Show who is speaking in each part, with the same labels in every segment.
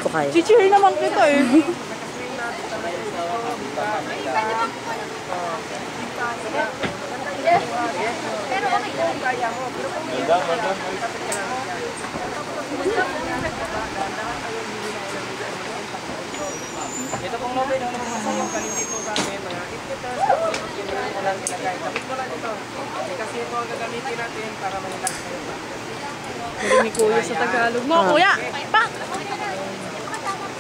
Speaker 1: kaya.
Speaker 2: Chichir naman kita eh.
Speaker 3: Pero okay lang. Kaya mo.
Speaker 4: Ito pong Nobel, ano naman sa yung kaliti po sa amin, mga itkiters, tapos walang ilagay. Tapos mo lang ito. Kasi ito ang gagamitin natin para manilag kayo.
Speaker 2: Galing ni Kuya sa Tagalog mo, Kuya! Pa!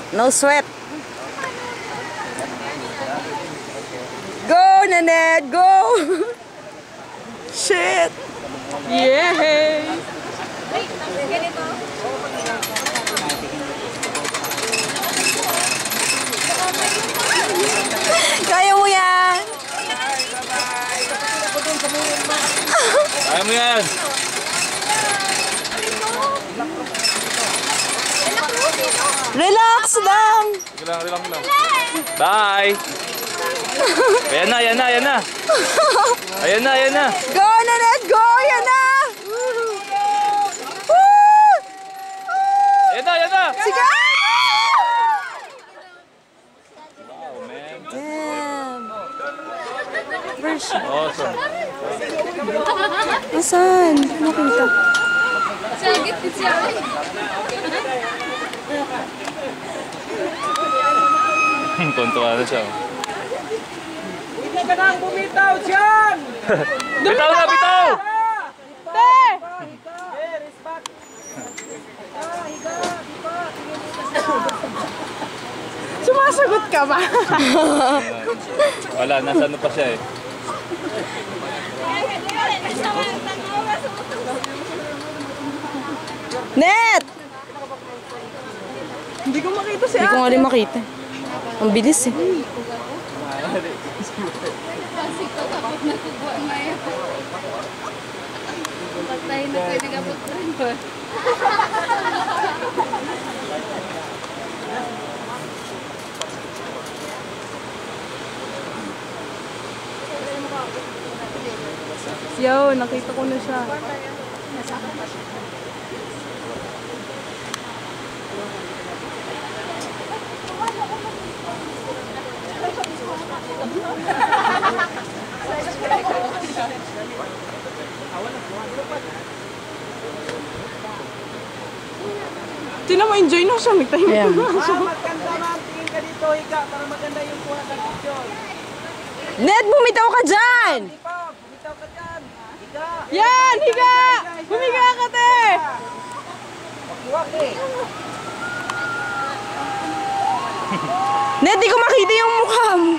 Speaker 1: No sweat. Go, Nanette! Go! Shit!
Speaker 2: Yay!
Speaker 3: Ganito.
Speaker 1: Kaya mo yan!
Speaker 5: Kaya mo yan!
Speaker 1: Relax lang!
Speaker 5: Relax lang. Bye! Ayan na. Ayan na.
Speaker 1: Go, Nanette! Go! Yan na!
Speaker 5: Ayan na!
Speaker 1: Sige!
Speaker 5: Wow, man.
Speaker 1: Damn! Version.
Speaker 5: Awesome.
Speaker 1: Asan? Nakita.
Speaker 3: Sagit din siya.
Speaker 5: Tuntua na siya.
Speaker 4: Hindi ka nang bumitaw dyan!
Speaker 5: Bitaw na, bitaw!
Speaker 2: Te! Sumasagot ka ba?
Speaker 5: Wala, nasa ano pa siya eh.
Speaker 1: Net!
Speaker 2: Hindi ko makita si
Speaker 1: Hindi ko nga rin makita. Ang bilis eh.
Speaker 3: Patay na kayo nagabot-abot.
Speaker 2: Yo, nakita ko na siya. Tingnan mo, enjoy na siya. Magtahimik
Speaker 1: Yeah.
Speaker 2: na siya.
Speaker 4: Maganda ma'am, tingin ka dito, higa, para maganda yung kuha ng picture.
Speaker 1: Net, bumitaw ka dyan!
Speaker 4: Hindi pa, bumitaw ka dyan. Higa.
Speaker 2: Yan! Higa! Humiga ka, te!
Speaker 4: Wakiwak eh.
Speaker 1: Net, di ko makita yung mukha mo.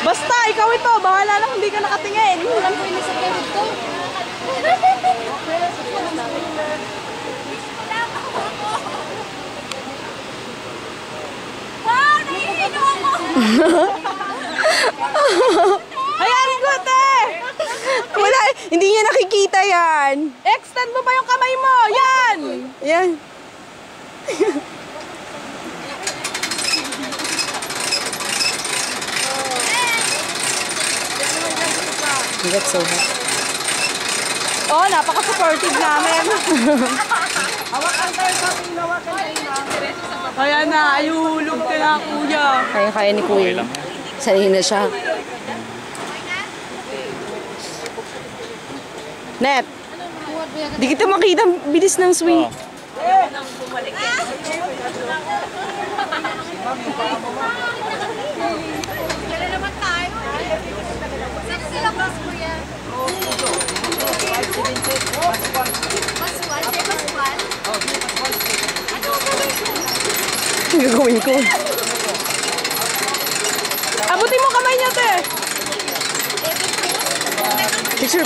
Speaker 2: Basta, ikaw ito. Bahala na kung hindi ka nakatingin.
Speaker 3: Alam ko yung sa gamit ko. Wow! Naiino ako!
Speaker 2: Hayaan ko, te!
Speaker 1: Wala, hindi niya nakikita yan.
Speaker 2: Extend mo pa yung kamay mo. Yan!
Speaker 1: Yan. That's so hot.
Speaker 2: Oh, napaka-supportive namin.
Speaker 4: Hawakan tayo sa ating lawakan kayo.
Speaker 2: Kaya na, ayulog ka na, Kuya.
Speaker 1: Kaya-kaya ni
Speaker 5: Okay
Speaker 1: Kuya.
Speaker 5: lang.
Speaker 1: Sanay na siya. Net, di kita makita ang bilis ng swing.
Speaker 5: Oh.
Speaker 3: Kaya naman tayo. Sino sila boss ko yan? Pascual? Kay Pascual? Ano ang gawin ko?
Speaker 1: Ang gagawin ko.
Speaker 2: Abutin mo kamay niya, te.
Speaker 1: Picture.